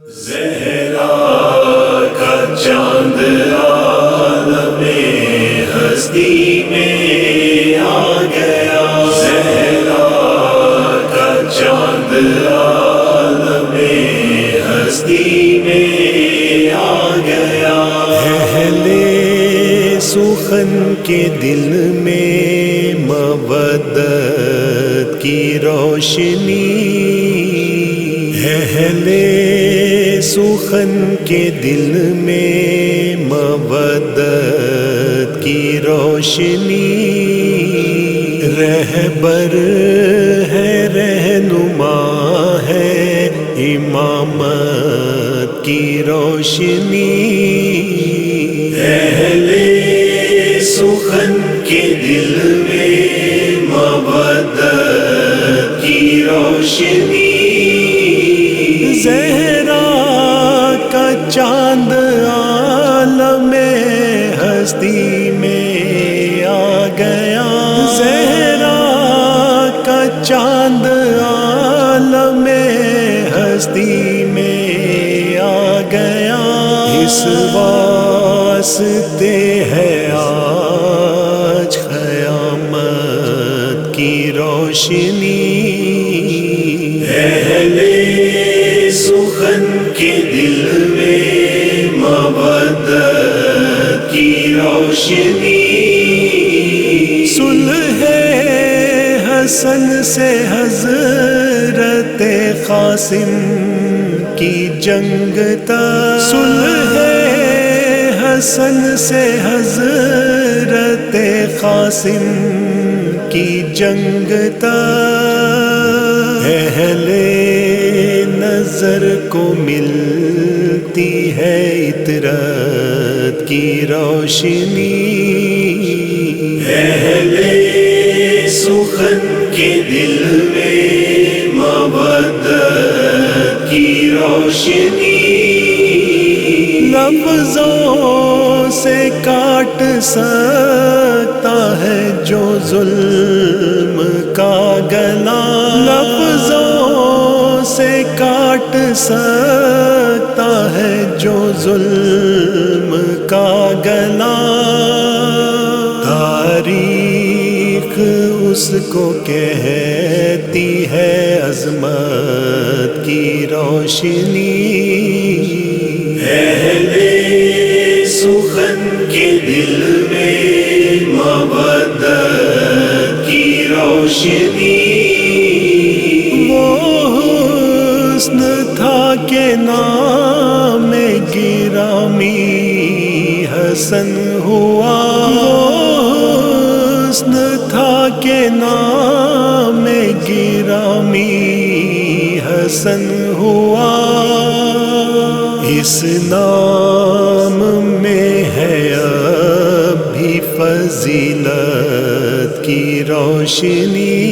زہرا کا چاند عالم ہستی میں آ گیا، زہرا کا چاند عالم ہستی میں آ گیا۔ اہل سخن کے دل میں مودت کی روشنی، اہل سخن کے دل میں مودت کی روشنی، رہبر ہے رہنما ہے امامت کی روشنی، اہل سخن کے دل میں مودت کی روشنی، زہرا کا چاند عالم ہستی میں آ گیا، زہرا کا چاند عالم ہستی میں آ گیا، اس واسطے ہے آج قیامت کی روشنی، اہل سخن کے دل میں مودت کی روشنی، صلح حسن سے حضرت قاسم کی جنگ تک، صلح حسن سے حضرت قاسم کی جنگ تک، اہل نظر کو ملتی ہے عطرت کی روشنی، اہل سخن کے دل میں مودت کی روشنی، لفظوں سے کاٹ سکتا ہے جو ظلم کا گلا، لفظوں سے کاٹ سکتا ہے جو ظلم کا گلا، تاریخ اس کو کہتی ہے عظمت کی روشنی، اہل سخن کے دل میں مودت کی روشنی، تھا کہ نام گرامی حسن ہوا، حسن تھا کہ نام گرامی حسن ہوا، اس نام میں ہے اب بھی فضیلت کی روشنی،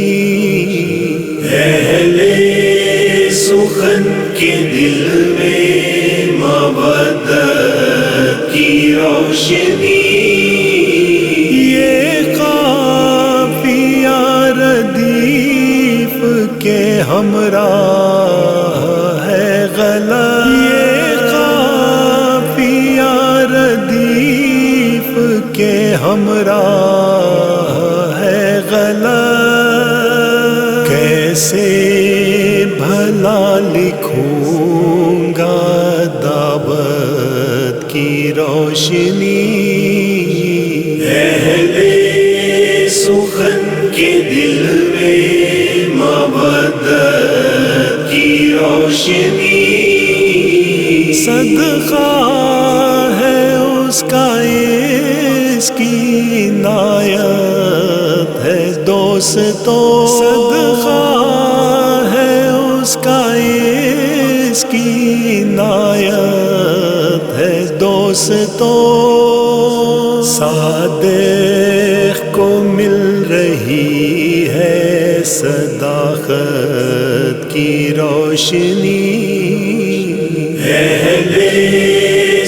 اہل سخن کے دل میں مودت کی روشنی، یہ قافیہ ردیف کے ہمراہ ہے غلط، یہ قافیہ ردیف کے ہمراہ ہے غلط، کیسے بھلا لکھوں گا دعوت کی روشنی، اہل سخن کے دل میں مودت کی روشنی، صدقہ ہے اس کا اس کی عنایت ہے دوستو، صدقہ اس کا اس کی عنایت ہے دوستو، صادق کو مل رہی ہے صداقت کی روشنی، اہل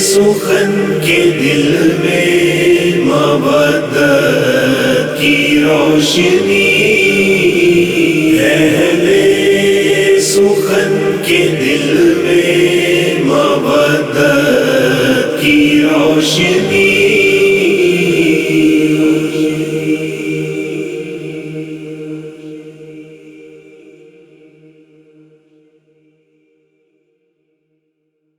سخن کے دل میں مودت کی روشنی، اہل سخن کے دل میں کی روشنی